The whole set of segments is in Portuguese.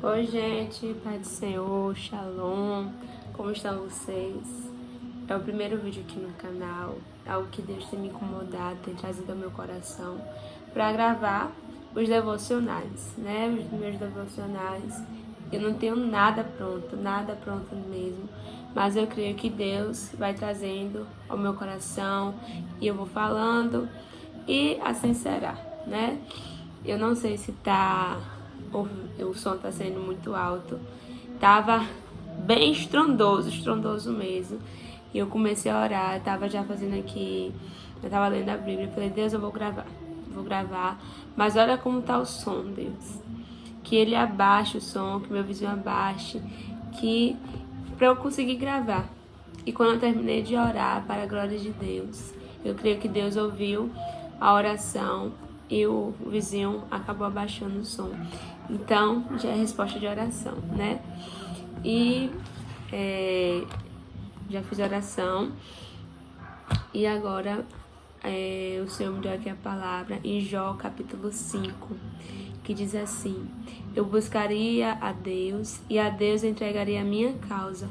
Oi, gente, Pai do Senhor, Shalom, como estão vocês? É o primeiro vídeo aqui no canal, algo que Deus tem me incomodado, tem trazido ao meu coração para gravar os devocionais, né? Os meus devocionais. Eu não tenho nada pronto mesmo, mas eu creio que Deus vai trazendo ao meu coração e eu vou falando e assim será, né? Eu não sei se o som tá sendo muito alto. Tava bem estrondoso mesmo. E eu comecei a orar, tava já fazendo aqui, eu tava lendo a Bíblia, eu falei, Deus, eu vou gravar. Mas olha como tá o som, Deus. Que ele abaixe o som, que meu vizinho abaixe, que para eu conseguir gravar. E quando eu terminei de orar para a glória de Deus, eu creio que Deus ouviu a oração e o vizinho acabou abaixando o som. Então, já é resposta de oração, né? E já fiz oração. E agora o Senhor me deu aqui a palavra em Jó capítulo 5, que diz assim: eu buscaria a Deus e a Deus entregaria a minha causa,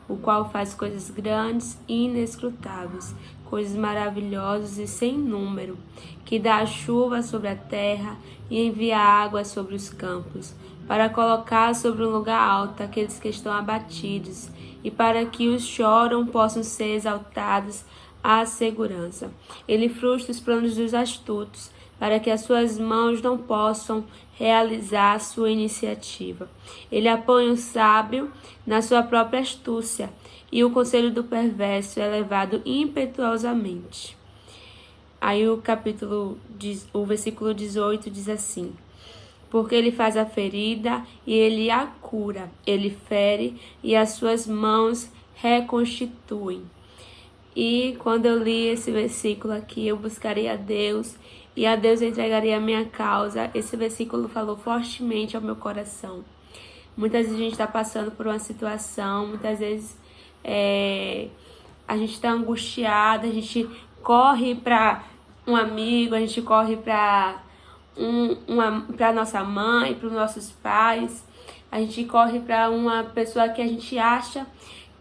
o qual faz coisas grandes e inescrutáveis, coisas maravilhosas e sem número, que dá a chuva sobre a terra e envia água sobre os campos, para colocar sobre um lugar alto aqueles que estão abatidos, e para que os choram possam ser exaltados à segurança. Ele frustra os planos dos astutos, para que as suas mãos não possam realizar sua iniciativa. Ele apoia o sábio na sua própria astúcia, e o conselho do perverso é levado impetuosamente. Aí o versículo 18 diz assim: porque ele faz a ferida e ele a cura, ele fere e as suas mãos reconstituem. E quando eu li esse versículo aqui, eu buscaria a Deus e a Deus entregaria a minha causa. Esse versículo falou fortemente ao meu coração. Muitas vezes a gente está passando por uma situação, muitas vezes a gente está angustiada, a gente corre para um amigo, a gente corre para para nossa mãe, para os nossos pais, a gente corre para uma pessoa que a gente acha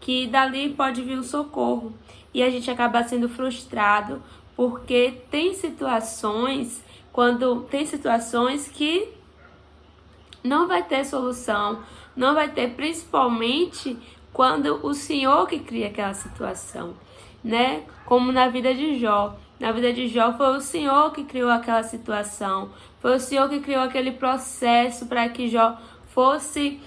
que dali pode vir o socorro. E a gente acaba sendo frustrado, porque tem situações que não vai ter solução, não vai ter, principalmente quando o Senhor que cria aquela situação, né? Como na vida de Jó. Na vida de Jó foi o Senhor que criou aquela situação, foi o Senhor que criou aquele processo para que Jó fosse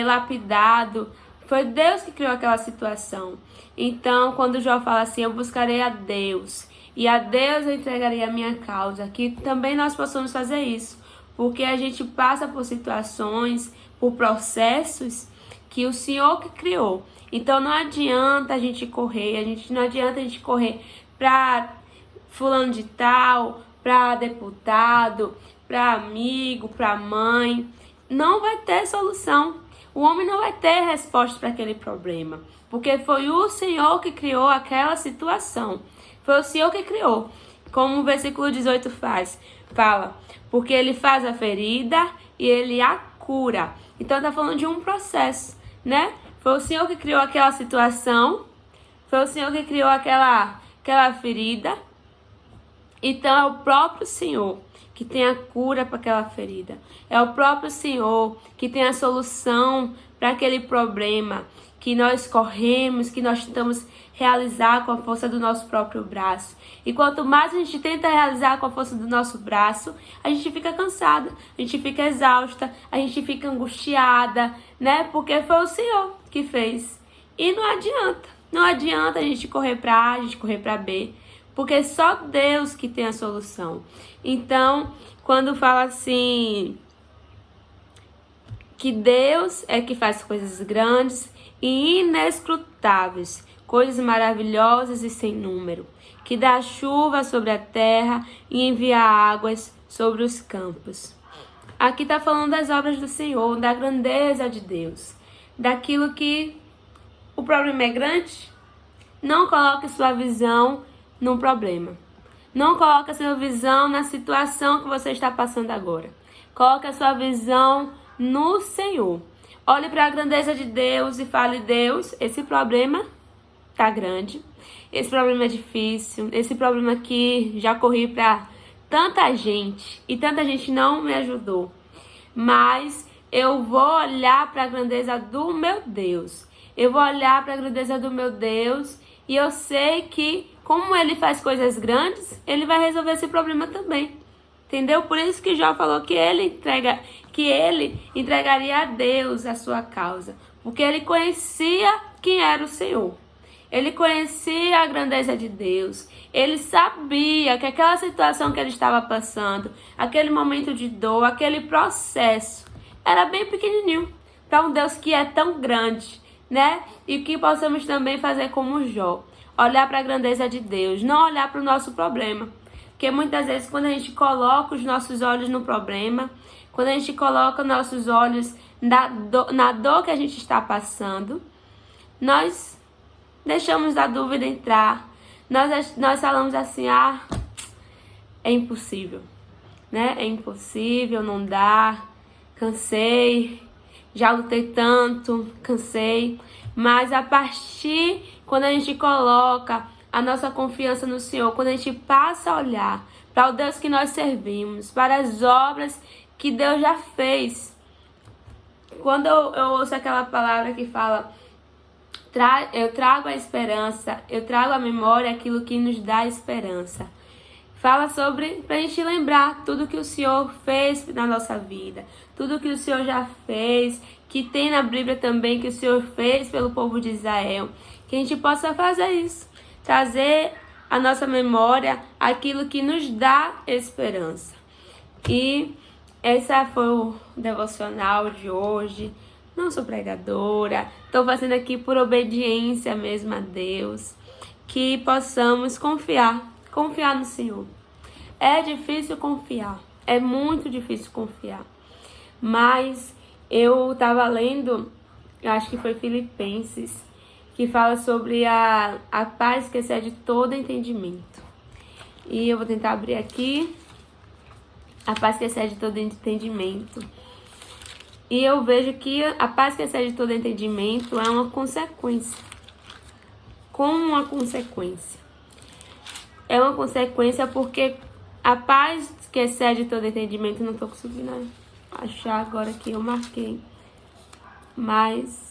lapidado. Foi Deus que criou aquela situação. Então, quando Jó fala assim, eu buscarei a Deus e a Deus eu entregarei a minha causa, que também nós possamos fazer isso, porque a gente passa por situações, por processos que o Senhor que criou. Então, não adianta a gente correr, não adianta a gente correr para fulano de tal, para deputado, para amigo, para mãe. Não vai ter solução. O homem não vai ter resposta para aquele problema, porque foi o Senhor que criou aquela situação. Foi o Senhor que criou. Como o versículo 18 fala, porque ele faz a ferida e ele a cura. Então está falando de um processo, né? Foi o Senhor que criou aquela situação, foi o Senhor que criou aquela ferida. Então é o próprio Senhor que tem a cura para aquela ferida. É o próprio Senhor que tem a solução para aquele problema que nós corremos, que nós tentamos realizar com a força do nosso próprio braço. E quanto mais a gente tenta realizar com a força do nosso braço, a gente fica cansada, a gente fica exausta, a gente fica angustiada, né? Porque foi o Senhor que fez. E não adianta a gente correr para A, a gente correr para B, porque é só Deus que tem a solução. Então, quando fala assim, que Deus é que faz coisas grandes e inescrutáveis, coisas maravilhosas e sem número, que dá chuva sobre a terra e envia águas sobre os campos. Aqui está falando das obras do Senhor, da grandeza de Deus, daquilo que o problema é grande. Não coloque sua visão num problema. Não coloque a sua visão na situação que você está passando agora. Coloque a sua visão no Senhor. Olhe para a grandeza de Deus e fale: Deus, esse problema tá grande, esse problema é difícil, esse problema aqui já corri para tanta gente e tanta gente não me ajudou, mas eu vou olhar para a grandeza do meu Deus. Eu vou olhar para a grandeza do meu Deus e eu sei que, como Ele faz coisas grandes, Ele vai resolver esse problema também. Entendeu? Por isso que Jó falou que ele entregaria a Deus a sua causa. Porque ele conhecia quem era o Senhor. Ele conhecia a grandeza de Deus. Ele sabia que aquela situação que ele estava passando, aquele momento de dor, aquele processo, era bem pequenininho para um Deus que é tão grande, né? E que possamos também fazer como Jó. Olhar para a grandeza de Deus, não olhar para o nosso problema. Porque muitas vezes quando a gente coloca os nossos olhos no problema, quando a gente coloca nossos olhos na dor que a gente está passando, nós deixamos a dúvida entrar. Nós falamos assim: é impossível, né? É impossível, não dá, cansei, já lutei tanto, cansei. Mas a partir quando a gente coloca a nossa confiança no Senhor, quando a gente passa a olhar para o Deus que nós servimos, para as obras que Deus já fez. Quando eu ouço aquela palavra que fala: eu trago a esperança, eu trago à memória aquilo que nos dá esperança. Fala sobre, para a gente lembrar tudo que o Senhor fez na nossa vida, tudo que o Senhor já fez, que tem na Bíblia também, que o Senhor fez pelo povo de Israel. Que a gente possa fazer isso. Trazer à nossa memória aquilo que nos dá esperança. E esse foi o devocional de hoje. Não sou pregadora, estou fazendo aqui por obediência mesmo a Deus. Que possamos confiar no Senhor. É difícil confiar, é muito difícil confiar. Mas eu estava lendo, acho que foi Filipenses, que fala sobre a paz que excede todo entendimento. E eu vou tentar abrir aqui. A paz que excede todo entendimento. E eu vejo que a paz que excede todo entendimento é uma consequência. Como uma consequência. É uma consequência porque a paz que excede todo entendimento, não estou conseguindo achar agora que eu marquei. Mas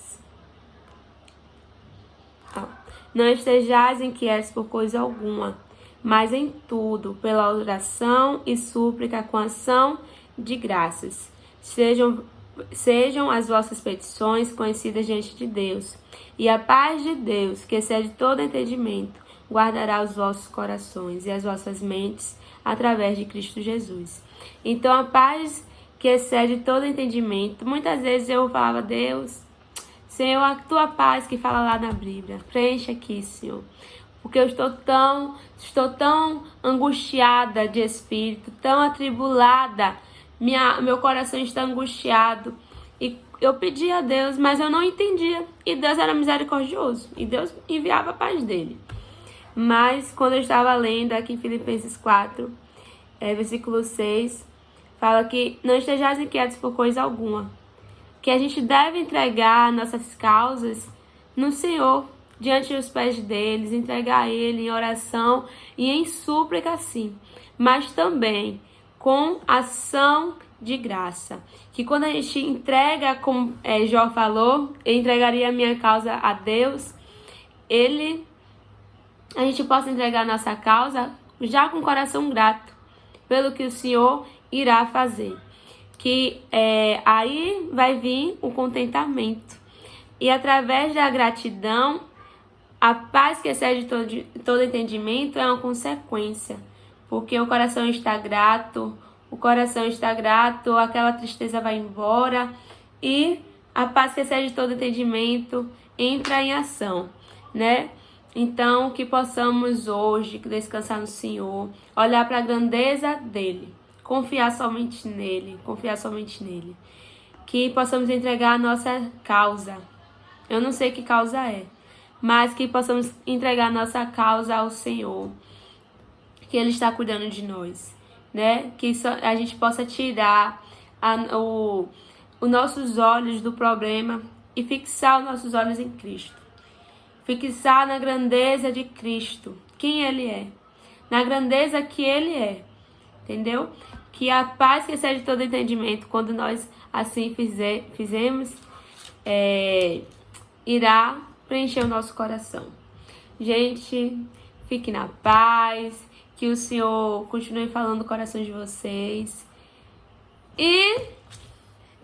não estejais inquietos por coisa alguma, mas em tudo, pela oração e súplica com ação de graças. Sejam as vossas petições conhecidas diante de Deus. E a paz de Deus, que excede todo entendimento, guardará os vossos corações e as vossas mentes através de Cristo Jesus. Então, a paz que excede todo entendimento. Muitas vezes eu falava: Deus, Senhor, a tua paz que fala lá na Bíblia, preenche aqui, Senhor. Porque eu estou tão angustiada de espírito, tão atribulada, meu coração está angustiado. E eu pedi a Deus, mas eu não entendia. E Deus era misericordioso, e Deus enviava a paz dele. Mas quando eu estava lendo aqui em Filipenses 4, versículo 6, fala que não estejais inquietos por coisa alguma. Que a gente deve entregar nossas causas no Senhor, diante dos pés deles, entregar a Ele em oração e em súplica, sim, mas também com ação de graça. Que quando a gente entrega, como Jó falou, eu entregaria a minha causa a Deus, a gente possa entregar a nossa causa já com o coração grato pelo que o Senhor irá fazer. Que aí vai vir o contentamento. E através da gratidão, a paz que excede todo entendimento é uma consequência. Porque o coração está grato, aquela tristeza vai embora e a paz que excede todo entendimento entra em ação, né? Então, que possamos hoje descansar no Senhor, olhar para a grandeza dEle, confiar somente nele. Que possamos entregar a nossa causa. Eu não sei que causa é, mas que possamos entregar a nossa causa ao Senhor. Que Ele está cuidando de nós, né? Que a gente possa tirar os nossos olhos do problema e fixar os nossos olhos em Cristo. Fixar na grandeza de Cristo, quem Ele é, na grandeza que Ele é, entendeu? Que a paz que excede todo entendimento, quando nós assim fizemos, irá preencher o nosso coração. Gente, fique na paz, que o Senhor continue falando no coração de vocês. E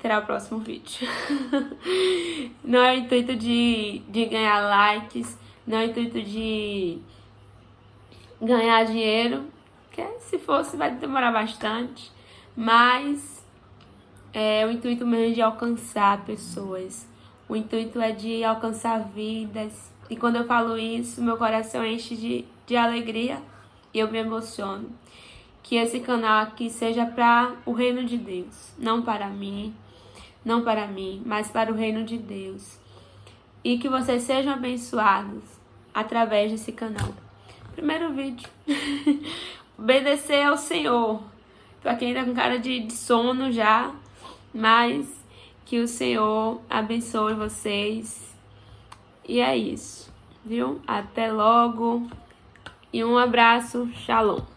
terá o próximo vídeo. Não é o intuito de ganhar likes, não é o intuito de ganhar dinheiro, que se fosse vai demorar bastante, mas é o intuito mesmo de alcançar pessoas. O intuito é de alcançar vidas. E quando eu falo isso, meu coração enche de alegria e eu me emociono. Que esse canal aqui seja para o reino de Deus, não para mim, mas para o reino de Deus. E que vocês sejam abençoados através desse canal. Primeiro vídeo. Obedecer ao Senhor. Tô aqui ainda com cara de sono já, mas que o Senhor abençoe vocês. E é isso, viu? Até logo. E um abraço. Shalom.